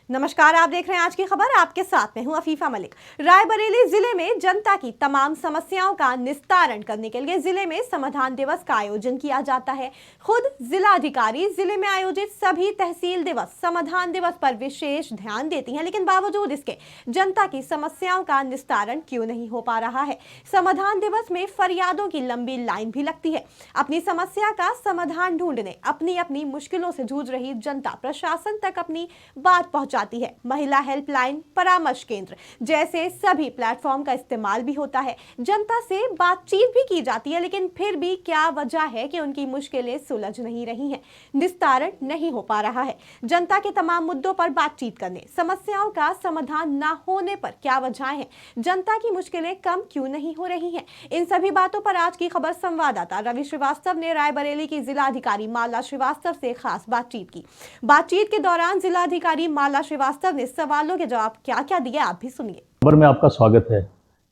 नमस्कार, आप देख रहे हैं आज की खबर। आपके साथ में हूं अफीफा मलिक। रायबरेली जिले में जनता की तमाम समस्याओं का निस्तारण करने के लिए जिले में समाधान दिवस का आयोजन किया जाता है। खुद जिला अधिकारी जिले में आयोजित सभी तहसील दिवस समाधान दिवस पर विशेष ध्यान देती हैं, लेकिन बावजूद इसके जनता की समस्याओं का निस्तारण क्यों नहीं हो पा रहा है। समाधान दिवस में फरियादों की लंबी लाइन भी लगती है। अपनी समस्या का समाधान ढूंढने अपनी अपनी मुश्किलों से जूझ रही जनता प्रशासन तक अपनी बात पहुंचाती है। महिला हेल्पलाइन, परामर्श केंद्र जैसे सभी प्लेटफॉर्म का इस्तेमाल भी होता है। जनता से बातचीत भी की जाती है, लेकिन फिर भी क्या वजह है कि उनकी मुश्किलें सुलझ नहीं रही हैं, निस्तारण नहीं हो पा रहा है। जनता के तमाम मुद्दों पर बातचीत करने, समस्याओं का समाधान न होने पर क्या वजह है, जनता की मुश्किलें कम क्यों नहीं हो रही हैं, इन सभी बातों पर आज की खबर संवाददाता रवि श्रीवास्तव ने रायबरेली की जिला अधिकारी माला श्रीवास्तव से खास बातचीत की। बातचीत के दौरान जिला अधिकारी माला श्रीवास्तव ने सवालों के जवाब क्या क्या दिए, आप भी सुनिए। खबर में आपका स्वागत है।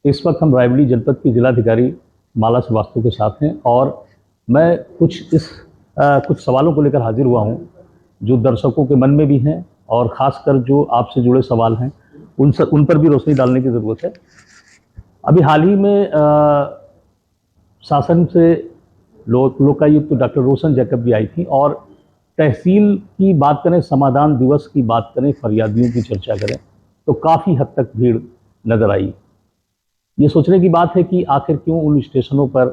इस वक्त हम रायबरेली जनपद की जिलाधिकारी माला श्रीवास्तव के साथ हैं और मैं कुछ सवालों को लेकर हाजिर हुआ हूं जो दर्शकों के मन में भी हैं और ख़ासकर जो आपसे जुड़े सवाल हैं उन पर भी रोशनी डालने की ज़रूरत है। अभी हाल ही में शासन से लोकायुक्त डॉक्टर रोशन जैकब भी आई थी और तहसील की बात करें, समाधान दिवस की बात करें, फरियादियों की चर्चा करें तो काफ़ी हद तक भीड़ नजर आई। ये सोचने की बात है कि आखिर क्यों उन स्टेशनों पर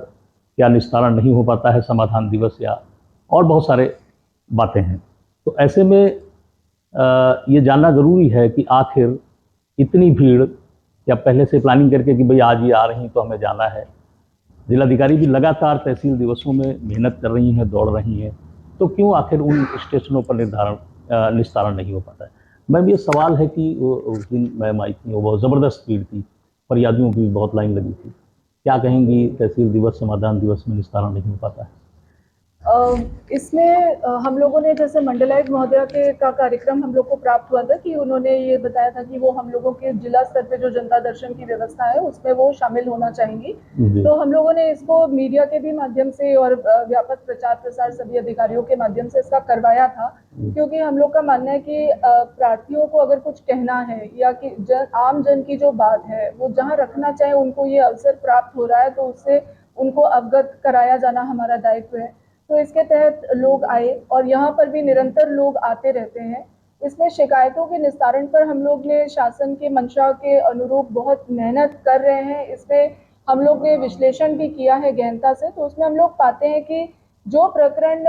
क्या निस्तारण नहीं हो पाता है समाधान दिवस या और बहुत सारे बातें हैं। तो ऐसे में ये जानना ज़रूरी है कि आखिर इतनी भीड़ क्या पहले से प्लानिंग करके कि भाई आज ये आ रही तो हमें जाना है। जिलाधिकारी भी लगातार तहसील दिवसों में मेहनत कर रही हैं, दौड़ रही हैं, तो क्यों आखिर उन स्टेशनों पर निस्तारण नहीं हो पाता है। मैम, ये सवाल है कि उस दिन मैम आई थी, वो बहुत ज़बरदस्त भीड़ थी, फरियादियों की भी बहुत लाइन लगी थी। क्या कहेंगी, तहसील दिवस समाधान दिवस में निस्तारण नहीं हो पाता है? इसमें हम लोगों ने जैसे मंडलायुक्त महोदया के का कार्यक्रम हम लोग को प्राप्त हुआ था कि उन्होंने ये बताया था कि वो हम लोगों के जिला स्तर पे जो जनता दर्शन की व्यवस्था है उसमें वो शामिल होना चाहेंगी। तो हम लोगों ने इसको मीडिया के भी माध्यम से और व्यापक प्रचार प्रसार सभी अधिकारियों के माध्यम से इसका करवाया था, क्योंकि हम लोग का मानना है कि प्रार्थियों को अगर कुछ कहना है या कि आम जन की जो बात है वो जहाँ रखना चाहे उनको ये अवसर प्राप्त हो रहा है तो उससे उनको अवगत कराया जाना हमारा दायित्व है। तो इसके तहत लोग आए और यहाँ पर भी निरंतर लोग आते रहते हैं। इसमें शिकायतों के निस्तारण पर हम लोग ने शासन के मंशा के अनुरूप बहुत मेहनत कर रहे हैं। इसमें हम लोग ने विश्लेषण भी किया है गहनता से, तो उसमें हम लोग पाते हैं कि जो प्रकरण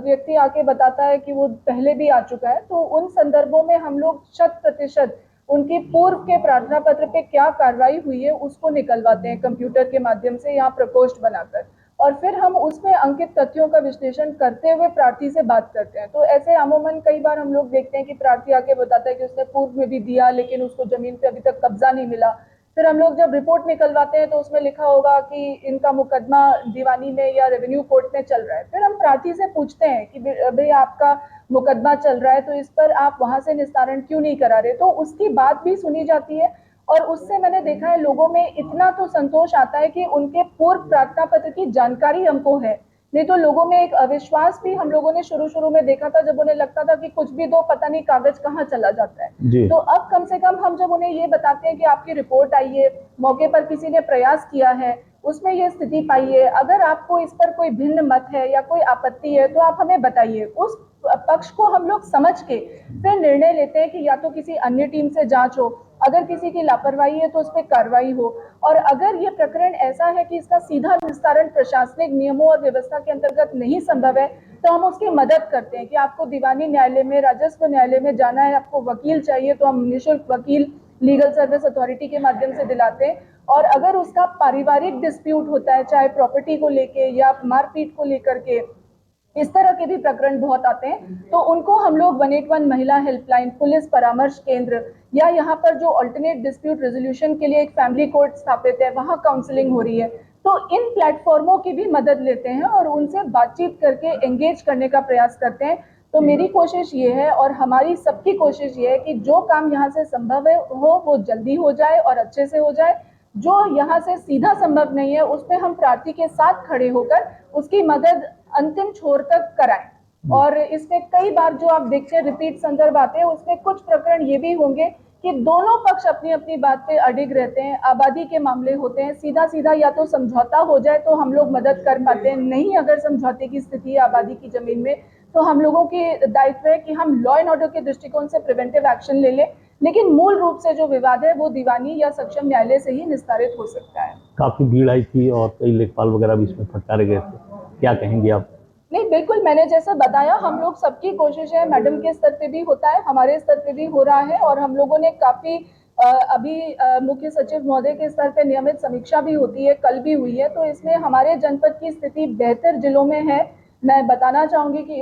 व्यक्ति आके बताता है कि वो पहले भी आ चुका है, तो उन संदर्भों में हम लोग 100% उनकी पूर्व के प्रार्थना पत्र पे क्या कार्रवाई हुई है उसको निकलवाते हैं कंप्यूटर के माध्यम से या प्रकोष्ठ बनाकर, और फिर हम उसमें अंकित तथ्यों का विश्लेषण करते हुए प्रार्थी से बात करते हैं। तो ऐसे अमूमन कई बार हम लोग देखते हैं कि प्रार्थी आके बताता है कि उसने पूर्व में भी दिया लेकिन उसको जमीन पे अभी तक कब्जा नहीं मिला। फिर हम लोग जब रिपोर्ट निकलवाते हैं तो उसमें लिखा होगा कि इनका मुकदमा दीवानी में या रेवेन्यू कोर्ट में चल रहा है। फिर हम प्रार्थी से पूछते हैं कि भाई आपका मुकदमा चल रहा है तो इस पर आप वहां से निस्तारण क्यों नहीं करा रहे, तो उसकी बात भी सुनी जाती है। और उससे मैंने देखा है लोगों में इतना तो संतोष आता है कि उनके पूर्व प्रार्थना पत्र की जानकारी हमको है, नहीं तो लोगों में एक अविश्वास भी हम लोगों ने शुरू में देखा था, जब उन्हें लगता था कि कुछ भी दो पता नहीं कागज कहाँ चला जाता है। तो अब कम से कम हम जब उन्हें ये बताते हैं कि आपकी रिपोर्ट आई है, मौके पर किसी ने प्रयास किया है, उसमें ये स्थिति पाई है, अगर आपको इस पर कोई भिन्न मत है या कोई आपत्ति है तो आप हमें बताइए। उस पक्ष को हम लोग समझ के फिर निर्णय लेते हैं कि या तो किसी अन्य टीम से जांच हो, अगर किसी की लापरवाही है तो उस पर कार्रवाई हो, और अगर ये प्रकरण ऐसा है कि इसका सीधा निस्तारण प्रशासनिक नियमों और व्यवस्था के अंतर्गत नहीं संभव है तो हम उसकी मदद करते हैं कि आपको दीवानी न्यायालय में, राजस्व न्यायालय में जाना है, आपको वकील चाहिए तो हम निःशुल्क वकील लीगल सर्विस अथॉरिटी के माध्यम से दिलाते हैं। और अगर उसका पारिवारिक डिस्प्यूट होता है, चाहे प्रॉपर्टी को लेके या मारपीट को लेकर के, इस तरह के भी प्रकरण बहुत आते हैं, तो उनको हम लोग 181 महिला हेल्पलाइन, पुलिस परामर्श केंद्र या यहाँ पर जो अल्टरनेट डिस्प्यूट रेजोल्यूशन के लिए एक फैमिली कोर्ट स्थापित है वहाँ काउंसलिंग हो रही है, तो इन प्लेटफॉर्मों की भी मदद लेते हैं और उनसे बातचीत करके एंगेज करने का प्रयास करते हैं। तो मेरी कोशिश ये है और हमारी सबकी कोशिश ये है कि जो काम यहाँ से संभव है वो जल्दी हो जाए और अच्छे से हो जाए। जो यहाँ से सीधा संभव नहीं है उस पर हम प्रार्थी के साथ खड़े होकर उसकी मदद अंतिम छोर तक कराएं। और इसमें कई बार जो आप देखते हैं रिपीट संदर्भ आते हैं, उसमें कुछ प्रकरण ये भी होंगे कि दोनों पक्ष अपनी अपनी बात पे अडिग रहते हैं। आबादी के मामले होते हैं, सीधा सीधा या तो समझौता हो जाए तो हम लोग मदद कर पाते हैं, नहीं अगर समझौते की स्थिति है आबादी की जमीन में तो हम लोगों की दायित्व है कि हम लॉ एंड ऑर्डर के दृष्टिकोण से प्रिवेंटिव एक्शन ले लें, लेकिन मूल रूप से जो विवाद है वो दीवानी या सक्षम न्यायालय से ही निस्तारित हो सकता है। काफ़ी भीड़ आई थी और कई लेखपाल वगैरह भी इसमें फटकारे गए थे, क्या कहेंगे आप? नहीं, बिल्कुल मैंने जैसा बताया, हम लोग सबकी कोशिश है, मैडम के स्तर पे भी होता है, हमारे स्तर पे भी हो रहा है और हम लोगों ने काफी अभी मुख्य सचिव महोदय के स्तर पे नियमित समीक्षा भी होती है, कल भी हुई है, तो इसमें हमारे जनपद की स्थिति बेहतर जिलों में है। मैं बताना चाहूंगी कि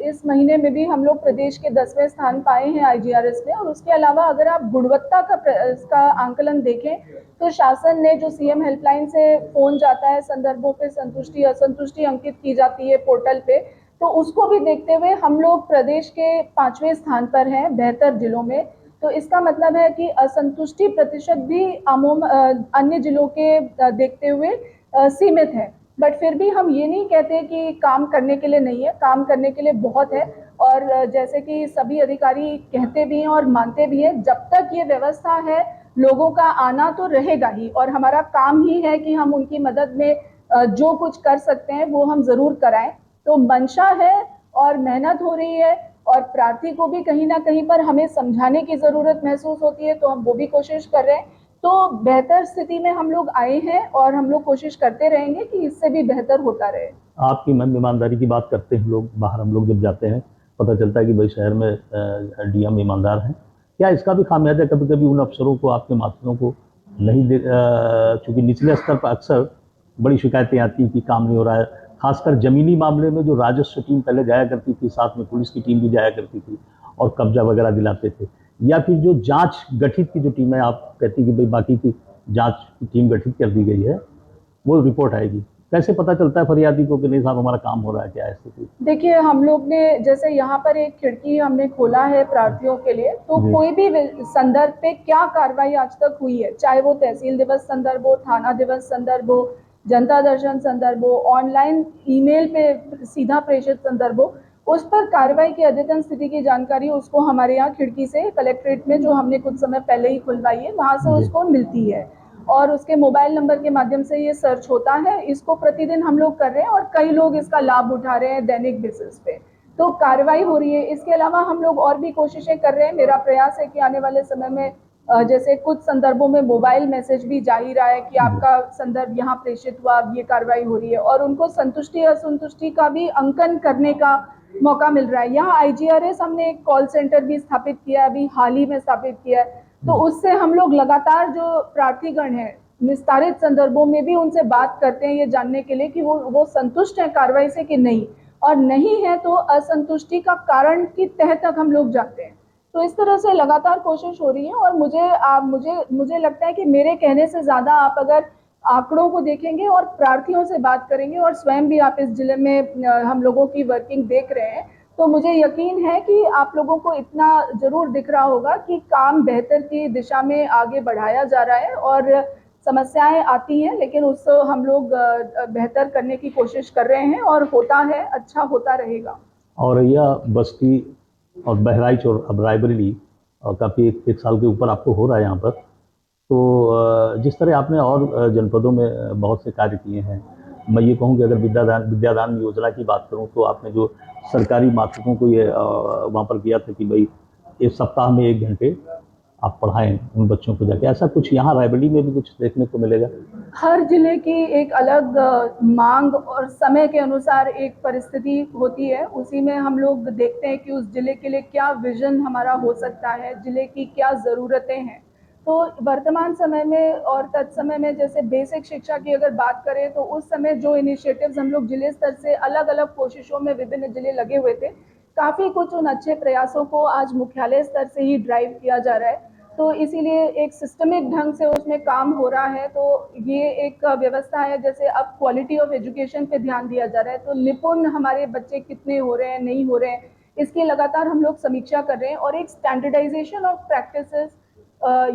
इस महीने में भी हम लोग प्रदेश के 10वें स्थान पाए हैं IGRS में। और उसके अलावा अगर आप गुणवत्ता का आंकलन देखें तो शासन ने जो CM हेल्पलाइन से फोन जाता है, संदर्भों पे संतुष्टि असंतुष्टि अंकित की जाती है पोर्टल पे, तो उसको भी देखते हुए हम लोग प्रदेश के 5वें स्थान पर हैं बेहतर जिलों में। तो इसका मतलब है कि असंतुष्टि प्रतिशत भी अन्य जिलों के देखते हुए सीमित है। बट फिर भी हम ये नहीं कहते कि काम करने के लिए नहीं है, काम करने के लिए बहुत है। और जैसे कि सभी अधिकारी कहते भी हैं और मानते भी हैं, जब तक ये व्यवस्था है लोगों का आना तो रहेगा ही और हमारा काम ही है कि हम उनकी मदद में जो कुछ कर सकते हैं वो हम जरूर कराएं। तो मंशा है और मेहनत हो रही है और प्रार्थी को भी कहीं ना कहीं पर हमें समझाने की जरूरत महसूस होती है, तो हम वो भी कोशिश कर रहे हैं। तो बेहतर स्थिति में हम लोग आए हैं और हम लोग कोशिश करते रहेंगे कि इससे भी बेहतर होता रहे। आपकी मन ईमानदारी की बात करते हैं लोग, बाहर हम लोग जब जाते हैं पता चलता है कि भाई शहर में DM ईमानदार हैं। क्या इसका भी खामियाजा कभी कभी उन अफसरों को, आपके मास्टरों को नहीं दे, चूँकि निचले स्तर पर अक्सर बड़ी शिकायतें आती हैं कि काम नहीं हो रहा है, खासकर ज़मीनी मामले में जो राजस्व टीम पहले जाया करती थी, साथ में पुलिस की टीम भी जाया करती थी और कब्जा वगैरह दिलाते थे, या फिर जो जांच गठित की जो टीम है, आप कहती कि भाई बाकी की जांच की टीम गठित कर दी गई है, वो रिपोर्ट आएगी, कैसे पता चलता है फरियादी को कि नहीं साहब हमारा काम हो रहा है, क्या है स्थिति? देखिए, हम लोग ने जैसे यहाँ पर एक खिड़की हमने खोला है प्रार्थियों के लिए, तो कोई भी संदर्भ पे क्या कार्रवाई आज तक हुई है, चाहे वो तहसील दिवस संदर्भ हो, थाना दिवस संदर्भ हो, जनता दर्शन संदर्भ हो, ऑनलाइन ईमेल पे सीधा प्रेषित संदर्भ हो, उस पर कार्रवाई की अद्यतन स्थिति की जानकारी उसको हमारे यहाँ खिड़की से कलेक्ट्रेट में जो हमने कुछ समय पहले ही खुलवाई है वहां से उसको मिलती है और उसके मोबाइल नंबर के माध्यम से ये सर्च होता है। इसको प्रतिदिन हम लोग कर रहे हैं और कई लोग इसका लाभ उठा रहे हैं दैनिक बेसिस पे, तो कार्रवाई हो रही है। इसके अलावा हम लोग और भी कोशिशें कर रहे हैं। मेरा प्रयास है कि आने वाले समय में जैसे कुछ संदर्भों में मोबाइल मैसेज भी जा ही रहा है कि आपका संदर्भ यहाँ प्रेषित हुआ, अब ये कार्रवाई हो रही है और उनको संतुष्टि असंतुष्टि का भी अंकन करने का मौका मिल रहा है। यहाँ IGRS हमने एक कॉल सेंटर भी स्थापित किया है, अभी हाल ही में स्थापित किया है, तो उससे हम लोग लगातार जो प्रार्थीगण है निस्तारित संदर्भों में भी उनसे बात करते हैं ये जानने के लिए कि वो संतुष्ट है कार्रवाई से कि नहीं, और नहीं है तो असंतुष्टि का कारण की तह तक हम लोग जाते हैं। तो इस तरह से लगातार कोशिश हो रही है और मुझे लगता है कि मेरे कहने से ज्यादा आप अगर आंकड़ों को देखेंगे और प्रार्थियों से बात करेंगे और स्वयं भी आप इस जिले में हम लोगों की वर्किंग देख रहे हैं, तो मुझे यकीन है कि आप लोगों को इतना जरूर दिख रहा होगा कि काम बेहतर की दिशा में आगे बढ़ाया जा रहा है और समस्याएं आती हैं लेकिन उसको हम लोग बेहतर करने की कोशिश कर रहे हैं और होता है, अच्छा होता रहेगा। औरैया, बस्ती और बहराइच और अब रायबरेली काफ़ी एक साल के ऊपर आपको हो रहा है यहाँ पर, तो जिस तरह आपने और जनपदों में बहुत से कार्य किए हैं, मैं ये कहूँ कि अगर विद्यादान योजना की बात करूँ तो आपने जो सरकारी मातृकों को ये वहाँ पर किया था कि भाई एक सप्ताह में 1 घंटे आप पढ़ाएं उन बच्चों को जाके, ऐसा कुछ यहाँ रायबरेली में भी कुछ देखने को मिलेगा? हर जिले की एक अलग मांग और समय के अनुसार एक परिस्थिति होती है, उसी में हम लोग देखते हैं कि उस जिले के लिए क्या विजन हमारा हो सकता है, जिले की क्या ज़रूरतें हैं। तो वर्तमान समय में और तत्समय में जैसे बेसिक शिक्षा की अगर बात करें तो उस समय जो इनिशिएटिव्स हम लोग जिले स्तर से अलग अलग कोशिशों में विभिन्न जिले लगे हुए थे, काफ़ी कुछ उन अच्छे प्रयासों को आज मुख्यालय स्तर से ही ड्राइव किया जा रहा है। तो इसीलिए एक सिस्टमिक ढंग से उसमें काम हो रहा है। तो ये एक व्यवस्था है, जैसे अब क्वालिटी ऑफ एजुकेशन पे ध्यान दिया जा रहा है, तो निपुण हमारे बच्चे कितने हो रहे हैं, नहीं हो रहे हैं, इसकी लगातार हम लोग समीक्षा कर रहे हैं और एक स्टैंडर्डाइजेशन ऑफ प्रैक्टिसेस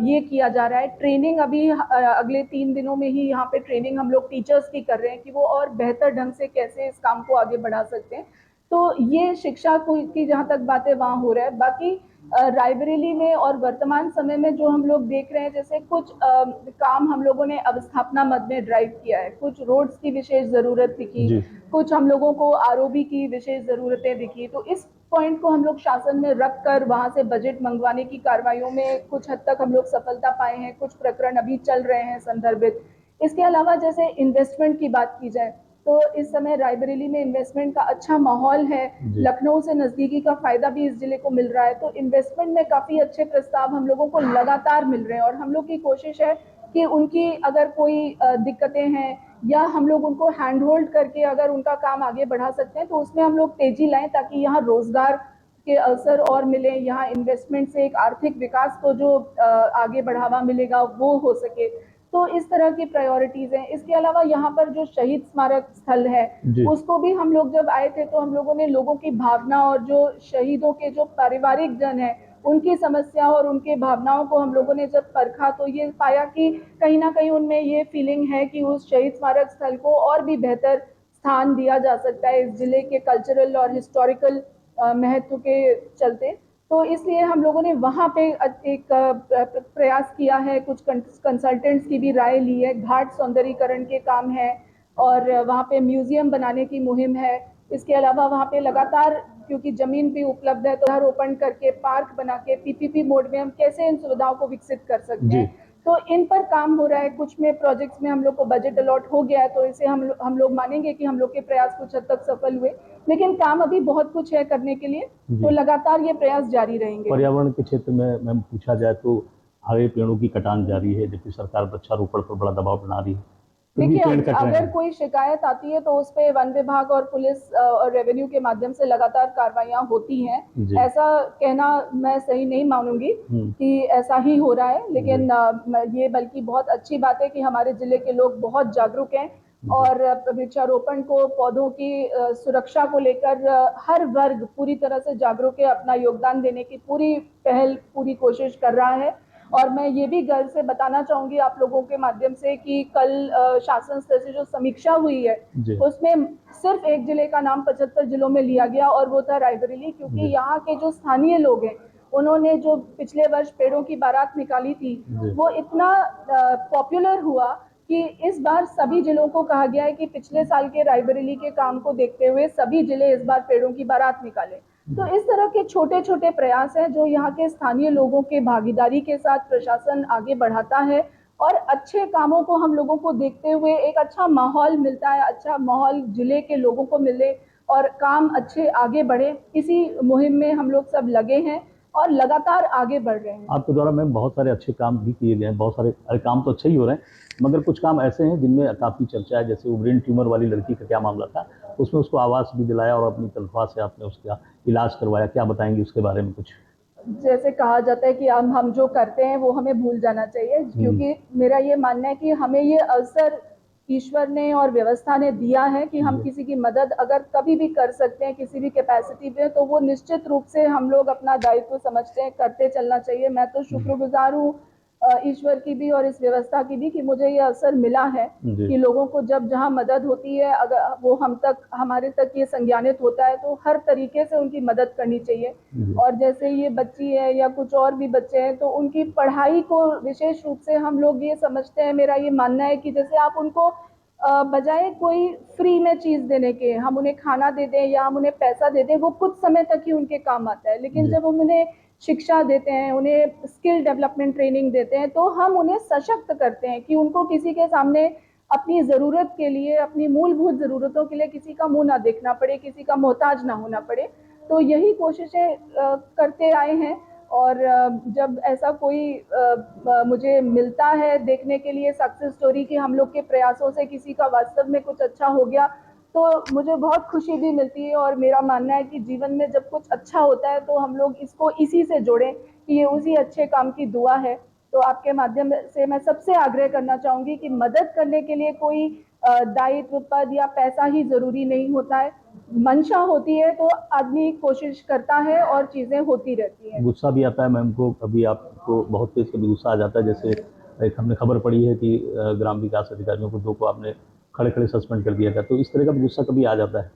ये किया जा रहा है। ट्रेनिंग अभी अगले 3 दिनों में ही यहाँ पे ट्रेनिंग हम लोग टीचर्स की कर रहे हैं कि वो और बेहतर ढंग से कैसे इस काम को आगे बढ़ा सकते हैं। तो ये शिक्षा की जहाँ तक बातें वहाँ हो रहा है। बाकी रायबरेली में और वर्तमान समय में जो हम लोग देख रहे हैं, जैसे कुछ काम हम लोगों ने अवस्थापना मद में ड्राइव किया है, कुछ रोड्स की विशेष जरूरत दिखी, जी। कुछ हम लोगों को आरओबी की विशेष जरूरतें दिखी। तो इस पॉइंट को हम लोग शासन में रख कर वहां से बजट मंगवाने की कार्रवाइयों में कुछ हद तक हम लोग सफलता पाए हैं। कुछ प्रकरण अभी चल रहे हैं संदर्भित। इसके अलावा जैसे इन्वेस्टमेंट की बात की जाए तो इस समय रायबरेली में इन्वेस्टमेंट का अच्छा माहौल है। जी। लखनऊ से नजदीकी का फायदा भी इस जिले को मिल रहा है। तो इन्वेस्टमेंट में काफी अच्छे प्रस्ताव हम लोगों को लगातार मिल रहे हैं और हम लोग की कोशिश है कि उनकी अगर कोई दिक्कतें हैं या हम लोग उनको हैंड होल्ड करके अगर उनका काम आगे बढ़ा सकते हैं तो उसमें हम लोग तेजी लाएं, ताकि यहाँ रोजगार के अवसर और मिले, यहाँ इन्वेस्टमेंट से एक आर्थिक विकास को जो आगे बढ़ावा मिलेगा वो हो सके। तो इस तरह की प्रायोरिटीज हैं। इसके अलावा यहाँ पर जो शहीद स्मारक स्थल है जी। उसको भी हम लोग जब आए थे तो हम लोगों ने लोगों की भावना और जो शहीदों के जो पारिवारिक जन है उनकी समस्या और उनके भावनाओं को हम लोगों ने जब परखा तो ये पाया कि कहीं ना कहीं उनमें ये फीलिंग है कि उस शहीद स्मारक स्थल को और भी बेहतर स्थान दिया जा सकता है इस जिले के कल्चरल और हिस्टोरिकल महत्व के चलते। तो इसलिए हम लोगों ने वहाँ पे एक प्रयास किया है, कुछ कंसल्टेंट्स की भी राय ली है, घाट सौंदर्यीकरण के काम है और वहाँ पे म्यूजियम बनाने की मुहिम है। इसके अलावा वहाँ पे लगातार क्योंकि जमीन भी उपलब्ध है तो पौधारोपण करके पार्क बना के पीपीपी मोड में हम कैसे इन सुविधाओं को विकसित कर सकते हैं, तो इन पर काम हो रहा है। कुछ में प्रोजेक्ट्स में हम लोग को बजट अलॉट हो गया है तो इसे हम लोग मानेंगे कि हम लोग के प्रयास कुछ हद तक सफल हुए, लेकिन काम अभी बहुत कुछ है करने के लिए। तो लगातार ये प्रयास जारी रहेंगे। पर्यावरण के क्षेत्र में मैम पूछा जाए तो हरे पेड़ों की कटान जारी है, जबकि सरकार वृक्षारोपण पर बड़ा दबाव बना रही है। देखिए, अगर कोई शिकायत आती है तो उस पे वन विभाग और पुलिस और रेवेन्यू के माध्यम से लगातार कार्रवाइयां होती हैं। ऐसा कहना मैं सही नहीं मानूंगी कि ऐसा ही हो रहा है, लेकिन ये बल्कि बहुत अच्छी बात है कि हमारे जिले के लोग बहुत जागरूक हैं और वृक्षारोपण को, पौधों की सुरक्षा को लेकर हर वर्ग पूरी तरह से जागरूक है, अपना योगदान देने की पूरी पहल, पूरी कोशिश कर रहा है। और मैं ये भी गर्व से बताना चाहूंगी आप लोगों के माध्यम से कि कल शासन स्तर से जो समीक्षा हुई है उसमें सिर्फ एक जिले का नाम 75 जिलों में लिया गया और वो था रायबरेली, क्योंकि यहाँ के जो स्थानीय लोग हैं उन्होंने जो पिछले वर्ष पेड़ों की बारात निकाली थी वो इतना पॉपुलर हुआ कि इस बार सभी जिलों को कहा गया है कि पिछले साल के रायबरेली के काम को देखते हुए सभी जिले इस बार पेड़ों की बारात निकालें। तो इस तरह के छोटे छोटे प्रयास हैं जो यहाँ के स्थानीय लोगों के भागीदारी के साथ प्रशासन आगे बढ़ाता है और अच्छे कामों को हम लोगों को देखते हुए एक अच्छा माहौल मिलता है, अच्छा माहौल जिले के लोगों को मिले और काम अच्छे आगे बढ़े। इसी मुहिम में हम लोग सब लगे हैं और लगातार आगे बढ़ रहे हैं। आपके द्वारा मैम बहुत सारे अच्छे काम भी किए गए हैं, बहुत सारे काम तो अच्छे ही हो रहे हैं, मगर कुछ काम ऐसे हैं जिनमें काफ़ी चर्चा है। जैसे वो ब्रेन ट्यूमर वाली लड़की का क्या मामला था, उसमें उसको आवास भी दिलाया और अपनी तनख्वाह से आपने उसका इलाज करवाया, क्या बताएंगे उसके बारे में कुछ? जैसे कहा जाता है कि हम जो करते हैं वो हमें भूल जाना चाहिए, क्योंकि मेरा ये मानना है कि हमें ये अवसर ईश्वर ने और व्यवस्था ने दिया है कि हम किसी की मदद अगर कभी भी कर सकते हैं किसी भी कैपेसिटी में, तो वो निश्चित रूप से हम लोग अपना दायित्व समझते हैं, करते चलना चाहिए। मैं तो शुक्रगुजार हूँ ईश्वर की भी और इस व्यवस्था की भी कि मुझे ये अवसर मिला है कि लोगों को जब जहाँ मदद होती है, अगर वो हमारे तक ये संज्ञानित होता है तो हर तरीके से उनकी मदद करनी चाहिए। और जैसे ये बच्ची है या कुछ और भी बच्चे हैं तो उनकी पढ़ाई को विशेष रूप से हम लोग ये समझते हैं, मेरा ये मानना है कि जैसे आप उनको बजाय कोई फ्री में चीज देने के हम उन्हें खाना दे दें या हम उन्हें पैसा दे दें, वो कुछ समय तक ही उनके काम आता है, लेकिन जब हम उन्हें शिक्षा देते हैं, उन्हें स्किल डेवलपमेंट ट्रेनिंग देते हैं तो हम उन्हें सशक्त करते हैं कि उनको किसी के सामने अपनी ज़रूरत के लिए, अपनी मूलभूत ज़रूरतों के लिए किसी का मुंह ना देखना पड़े, किसी का मोहताज ना होना पड़े। तो यही कोशिशें करते आए हैं और जब ऐसा कोई मुझे मिलता है देखने के लिए सक्सेस स्टोरी कि हम लोग के प्रयासों से किसी का वास्तव में कुछ अच्छा हो गया, तो मुझे बहुत खुशी भी मिलती है। और मेरा मानना है कि जीवन में जब कुछ अच्छा होता है तो हम लोग इसको इसी से जोड़ें कि ये उसी अच्छे काम की दुआ है। तो आपके माध्यम से मैं सबसे आग्रह करना चाहूँगी कि मदद करने के लिए कोई दायित्व, पद या पैसा ही ज़रूरी नहीं होता है, मंशा होती है तो आदमी कोशिश करता है और चीज़ें होती रहती हैं। गुस्सा भी आता है मैम को, कभी आपको बहुत तेज कभी गुस्सा आ जाता है? जैसे एक हमने खबर पड़ी है कि ग्राम विकास अधिकारियों को 2 को आपने खड़े खड़े सस्पेंड कर दिया था, तो इस तरह का गुस्सा कभी आ जाता है?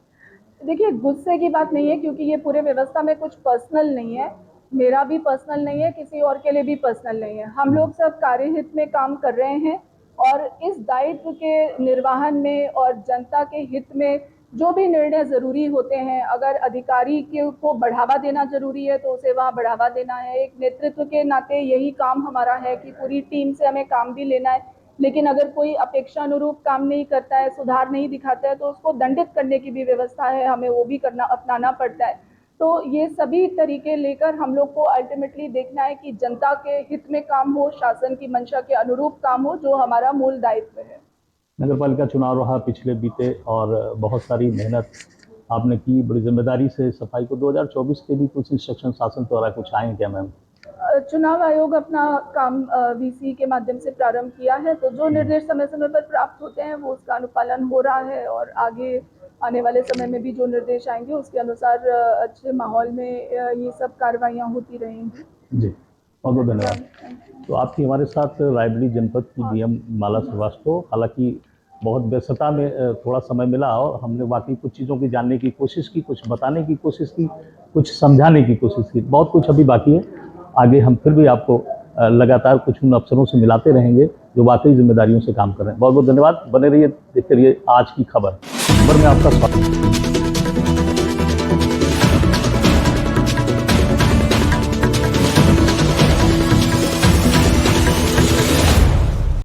देखिए, गुस्से की बात नहीं है, क्योंकि ये पूरे व्यवस्था में कुछ पर्सनल नहीं है, मेरा भी पर्सनल नहीं है, किसी और के लिए भी पर्सनल नहीं है। हम लोग सब कार्यहित में काम कर रहे हैं और इस दायित्व के निर्वहन में और जनता के हित में जो भी निर्णय जरूरी होते हैं, अगर अधिकारी को बढ़ावा देना जरूरी है तो उसे वहाँ बढ़ावा देना है। एक नेतृत्व के नाते यही काम हमारा है कि पूरी टीम से हमें काम भी लेना है, लेकिन अगर कोई अपेक्षा अनुरूप काम नहीं करता है, सुधार नहीं दिखाता है, तो उसको दंडित करने की भी व्यवस्था है, हमें वो भी करना अपनाना पड़ता है। तो ये सभी तरीके लेकर हम लोग को अल्टीमेटली देखना है कि जनता के हित में काम हो, शासन की मंशा के अनुरूप काम हो, जो हमारा मूल दायित्व है। नगर पालिका चुनाव रहा पिछले बीते और बहुत सारी मेहनत आपने की, बड़ी जिम्मेदारी से सफाई को 2024 के भी कुछ इंस्ट्रक्शन शासन द्वारा कुछ आए हैं क्या मैम? चुनाव आयोग अपना काम वीसी के माध्यम से प्रारंभ किया है, तो जो निर्देश समय समय पर प्राप्त होते हैं वो उसका अनुपालन हो रहा है और आगे आने वाले समय में भी जो निर्देश आएंगे उसके अनुसार अच्छे माहौल में ये सब कार्रवाइयाँ होती रहेंगी। जी, बहुत बहुत धन्यवाद। तो आपकी हमारे साथ रायबरेली जनपद की डीएम माला श्रीवास्तव, हालांकि बहुत व्यस्तता में थोड़ा समय मिला और हमने वाकई कुछ चीज़ों की जानने की कोशिश की, कुछ बताने की कोशिश की, कुछ समझाने की कोशिश की। बहुत कुछ अभी बाकी है, आगे हम फिर भी आपको लगातार कुछ उन अफसरों से मिलाते रहेंगे जो वाकई जिम्मेदारियों से काम कर रहे हैं। बहुत बहुत धन्यवाद, बने रहिए, देखते रहिए आज की खबर में आपका स्वागत।